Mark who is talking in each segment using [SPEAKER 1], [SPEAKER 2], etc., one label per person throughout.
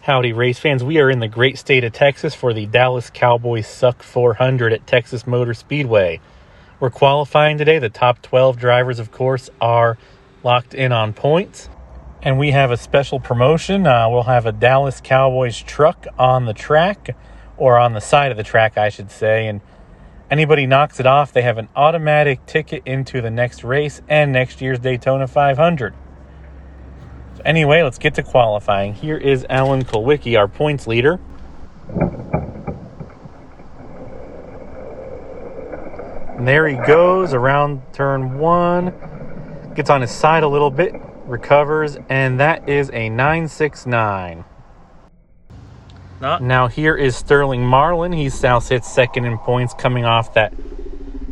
[SPEAKER 1] Howdy, race fans. We are in the great state of Texas for the Dallas Cowboys Suck 400 at Texas Motor Speedway. We're qualifying today. The top 12 drivers, of course, are locked in on points. And we have a special promotion. We'll have a Dallas Cowboys truck on the track, or on the side of the track, I should say. And anybody knocks it off, they have an automatic ticket into the next race and next year's Daytona 500. Anyway, let's get to qualifying. Here is Alan Kulwicki, our points leader. And there he goes around turn 1. Gets on his side a little bit, recovers, and that is a 9.69. Now here is Sterling Marlin. He's now sits second in points, coming off that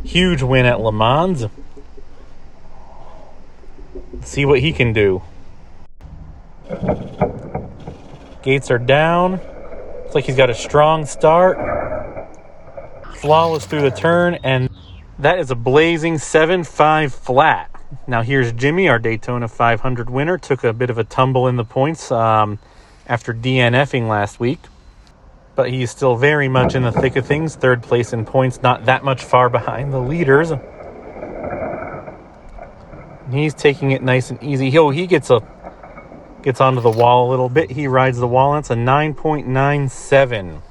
[SPEAKER 1] huge win at Le Mans. Let's see what he can do. Gates are down. Looks like he's got a strong start. Flawless through the turn, and that is a blazing 7.5 flat. Now here's Jimmy, our Daytona 500 winner. Took a bit of a tumble in the points after DNFing last week. But he's still very much in the thick of things. Third place in points, not that much far behind the leaders. He's taking it nice and easy. He gets onto the wall a little bit. He rides the wall, and it's a 9.97.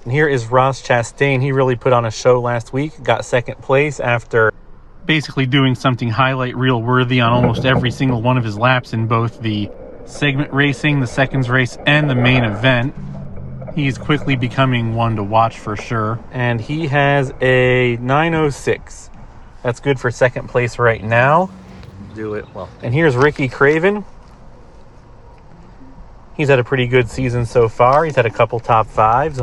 [SPEAKER 1] And here is Ross Chastain. He really put on a show last week. Got second place after basically doing something highlight reel worthy on almost every single one of his laps in both the segment racing, the seconds race, and the main event. He's quickly becoming one to watch for sure. And he has a 9.06. That's good for second place right now. Do it well. And here's Ricky Craven. He's had a pretty good season so far. He's had a couple top fives.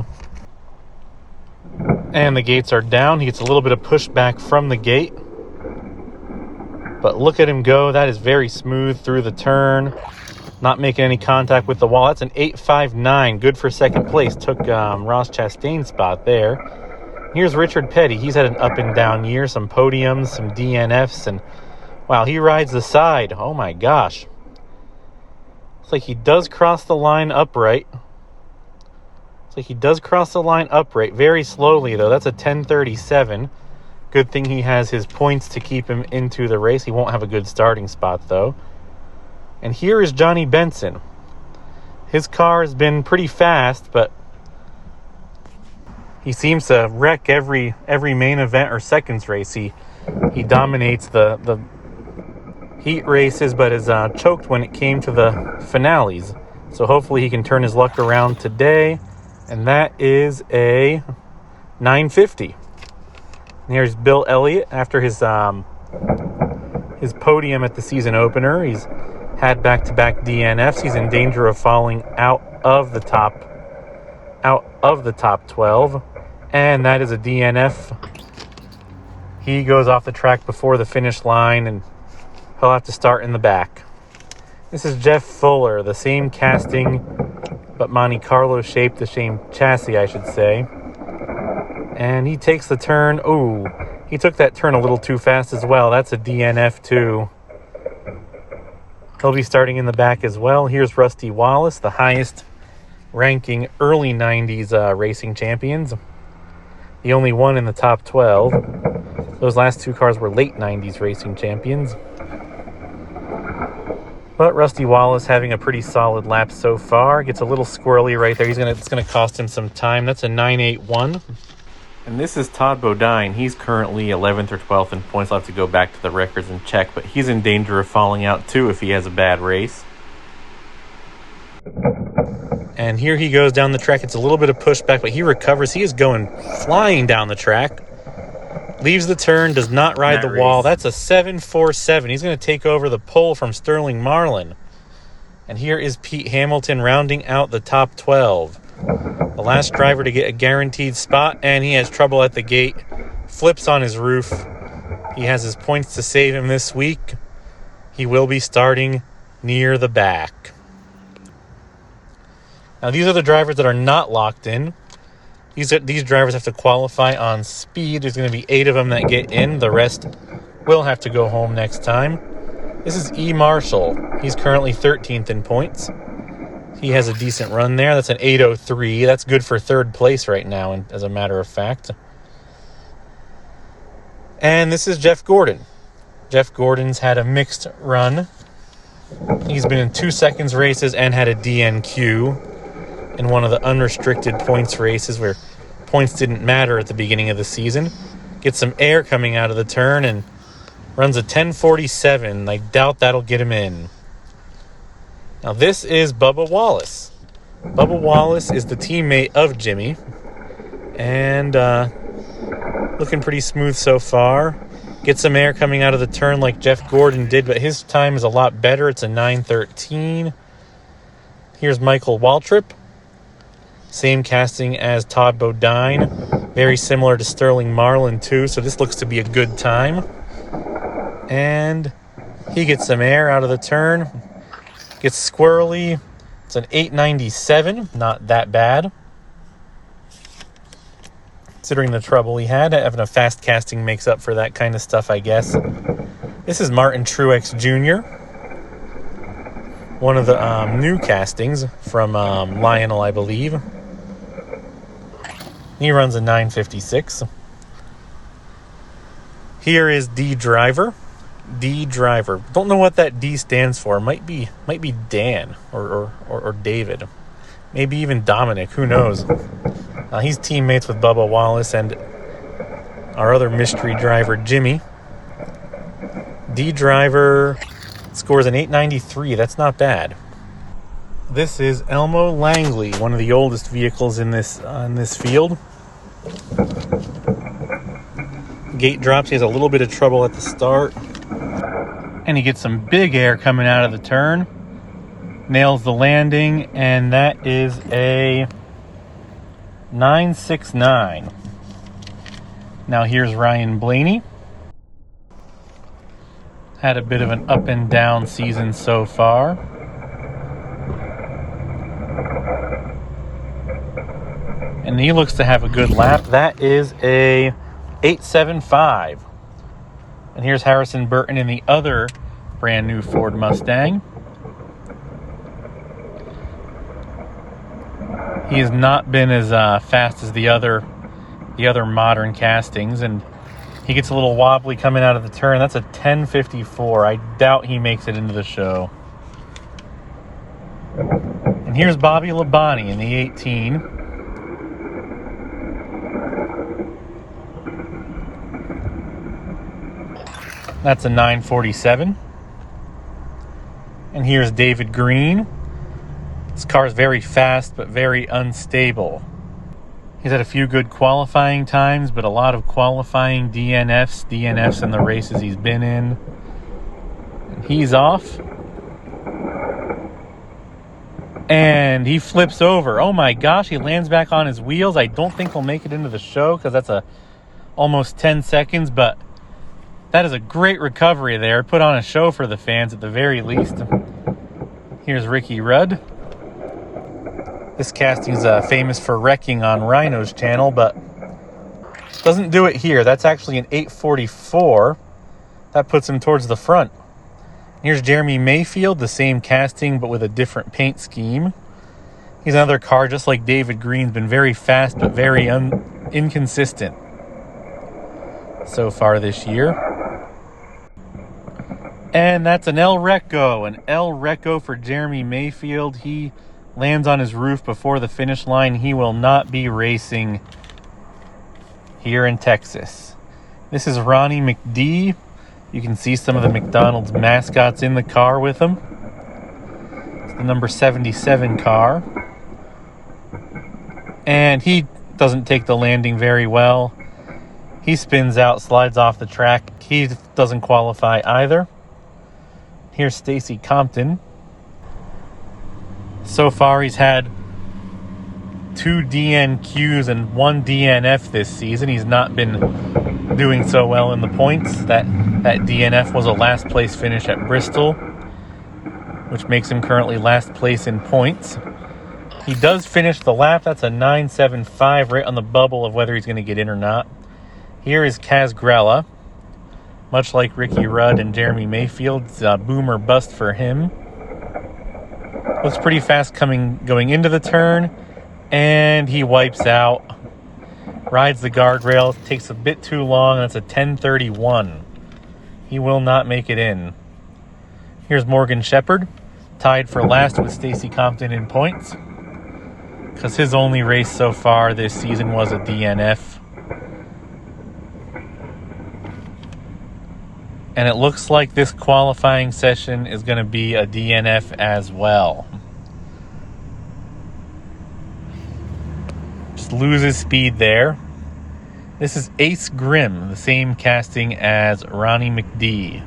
[SPEAKER 1] And the gates are down. He gets a little bit of pushback from the gate. But look at him go. That is very smooth through the turn. Not making any contact with the wall. That's an 8.59. Good for second place. Took Ross Chastain's spot there. Here's Richard Petty. He's had an up and down year. Some podiums, some DNFs, and wow, he rides the side. Oh my gosh. Looks like he does cross the line upright. Very slowly, though. That's a 10.37. Good thing he has his points to keep him into the race. He won't have a good starting spot, though. And here is Johnny Benson. His car has been pretty fast, but he seems to wreck every main event or seconds race. He dominates the heat races, but is choked when it came to the finales. So hopefully he can turn his luck around today. And that is a 9.50. And here's Bill Elliott after his podium at the season opener. He's had back-to-back DNFs. He's in danger of falling out of the top 12. And that is a DNF. He goes off the track before the finish line, and he'll have to start in the back. This is Jeff Fuller, the same casting, but Monte Carlo shaped, the same chassis, I should say. And he takes the turn. Ooh, he took that turn a little too fast as well. That's a DNF too. He'll be starting in the back as well. Here's Rusty Wallace, the highest ranking early 90s racing champions. The only one in the top 12. Those last two cars were late 90s racing champions. But Rusty Wallace having a pretty solid lap so far. Gets a little squirrely right there. It's gonna cost him some time. That's a 9.81. And this is Todd Bodine. He's currently 11th or 12th in points. I'll have to go back to the records and check, but he's in danger of falling out too if he has a bad race. And here he goes down the track. It's a little bit of pushback, but he recovers. He is going flying down the track. Leaves the turn, does not ride the wall. That's a 7.47. He's going to take over the pole from Sterling Marlin. And here is Pete Hamilton rounding out the top 12. The last driver to get a guaranteed spot, and he has trouble at the gate. Flips on his roof. He has his points to save him this week. He will be starting near the back. Now, these are the drivers that are not locked in. These drivers have to qualify on speed. There's going to be 8 of them that get in. The rest will have to go home next time. This is E. Marshall. He's currently 13th in points. He has a decent run there. That's an 8:03. That's good for third place right now, as a matter of fact. And this is Jeff Gordon. Jeff Gordon's had a mixed run. He's been in 2 seconds races and had a DNQ in one of the unrestricted points races where points didn't matter at the beginning of the season. Gets some air coming out of the turn and runs a 10:47. I doubt that'll get him in. Now this is Bubba Wallace. Bubba Wallace is the teammate of Jimmy. And looking pretty smooth so far. Get some air coming out of the turn like Jeff Gordon did, but his time is a lot better. It's a 9:13. Here's Michael Waltrip. Same casting as Todd Bodine. Very similar to Sterling Marlin, too, so this looks to be a good time. And he gets some air out of the turn. Gets squirrely. It's an 8:97. Not that bad, considering the trouble he had. Having a fast casting makes up for that kind of stuff, I guess. This is Martin Truex Jr., one of the new castings from Lionel, I believe. He runs a 9:56. Here is D Driver. D Driver. Don't know what that D stands for. Might be Dan or David. Maybe even Dominic. Who knows? He's teammates with Bubba Wallace and our other mystery driver, Jimmy. D Driver scores an 8:93. That's not bad. This is Elmo Langley, one of the oldest vehicles in this field. Gate drops. He has a little bit of trouble at the start. And he gets some big air coming out of the turn. Nails the landing, and that is a 9.69. Now here's Ryan Blaney. Had a bit of an up and down season so far. And he looks to have a good lap. That is a 8.75. And here's Harrison Burton in the other brand new Ford Mustang. He has not been as fast as the other modern castings, and he gets a little wobbly coming out of the turn. That's a 10.54. I doubt he makes it into the show. And here's Bobby Labonte in the 18. That's a 9.47. And here's David Green. This car is very fast, but very unstable. He's had a few good qualifying times, but a lot of qualifying DNFs in the races he's been in. And he's off. And he flips over. Oh my gosh, he lands back on his wheels. I don't think he'll make it into the show because that's almost 10 seconds, but that is a great recovery there. Put on a show for the fans at the very least. Here's Ricky Rudd. This casting's famous for wrecking on Rhino's channel, but doesn't do it here. That's actually an 8.44. That puts him towards the front. Here's Jeremy Mayfield, the same casting but with a different paint scheme. He's another car just like David Green's, been very fast but very inconsistent so far this year. And that's an El Recco. An El Recco for Jeremy Mayfield. He lands on his roof before the finish line. He will not be racing here in Texas. This is Ronnie McD. You can see some of the McDonald's mascots in the car with him. It's the number 77 car. And he doesn't take the landing very well. He spins out, slides off the track. He doesn't qualify either. Here's Stacy Compton. So far, he's had 2 DNQs and 1 DNF this season. He's not been doing so well in the points. That DNF was a last place finish at Bristol, which makes him currently last place in points. He does finish the lap. That's a 9.75, right on the bubble of whether he's going to get in or not. Here is Kaz Grella. Much like Ricky Rudd and Jeremy Mayfield, it's a boom or bust for him. Looks pretty fast going into the turn, and he wipes out. Rides the guardrail, takes a bit too long, and it's a 10:31. He will not make it in. Here's Morgan Shepherd, tied for last with Stacy Compton in points, because his only race so far this season was a DNF. And it looks like this qualifying session is going to be a DNF as well. Just loses speed there. This is Ace Grimm, the same casting as Ronnie McD.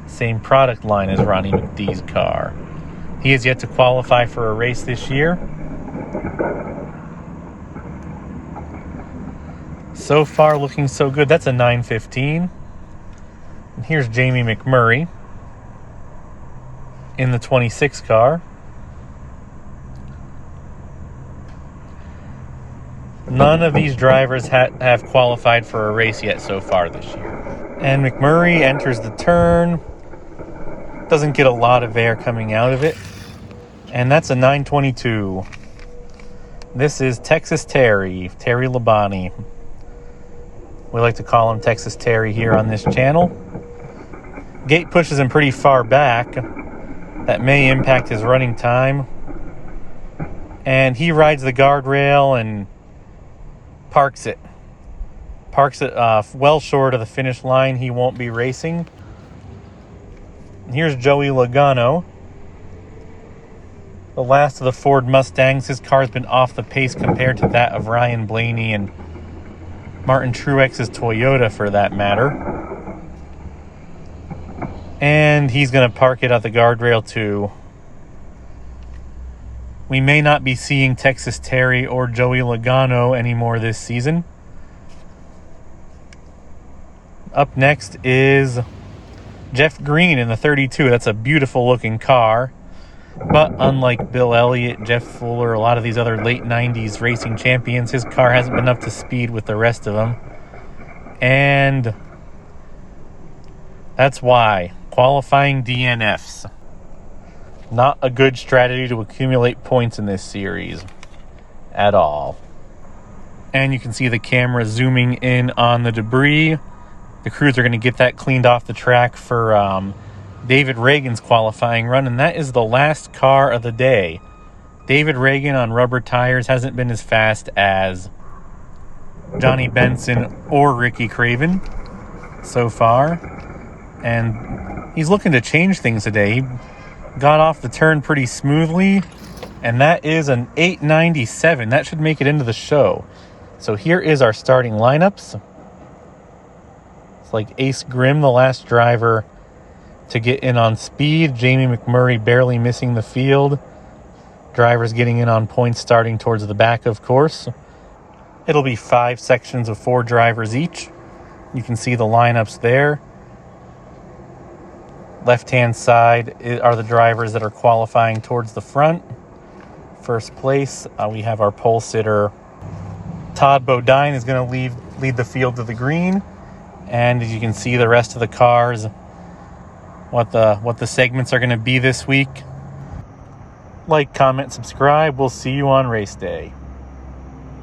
[SPEAKER 1] Same product line as Ronnie McD's car. He has yet to qualify for a race this year. So far looking so good. That's a 9:15. And here's Jamie McMurray in the 26 car. None of these drivers have qualified for a race yet so far this year. And McMurray enters the turn. Doesn't get a lot of air coming out of it. And that's a 9:22. This is Texas Terry Labonte. We like to call him Texas Terry here on this channel. Gate pushes him pretty far back. That may impact his running time. And he rides the guardrail and parks it. Parks it well short of the finish line. He won't be racing. Here's Joey Logano, the last of the Ford Mustangs. His car's been off the pace compared to that of Ryan Blaney and Martin Truex's Toyota, for that matter. And he's going to park it at the guardrail too. We may not be seeing Texas Terry or Joey Logano anymore this season. Up next is Jeff Green in the 32. That's a beautiful looking car. But unlike Bill Elliott, Jeff Fuller, a lot of these other late 90s racing champions, his car hasn't been up to speed with the rest of them. And that's why. Qualifying DNFs. Not a good strategy to accumulate points in this series at all. And you can see the camera zooming in on the debris. The crews are going to get that cleaned off the track for David Reagan's qualifying run, and that is the last car of the day. David Reagan on rubber tires hasn't been as fast as Johnny Benson or Ricky Craven so far, and he's looking to change things today. He got off the turn pretty smoothly, and that is an 897. That should make it into the show. So here is our starting lineups. It's like Ace Grimm, the last driver to get in on speed. Jamie McMurray barely missing the field. Drivers getting in on points starting towards the back, of course. It'll be 5 sections of 4 drivers each. You can see the lineups there. Left-hand side are the drivers that are qualifying towards the front. First place, we have our pole sitter. Todd Bodine is going to lead the field to the green. And as you can see, the rest of the cars, what the segments are going to be this week. Like, comment, subscribe. We'll see you on race day.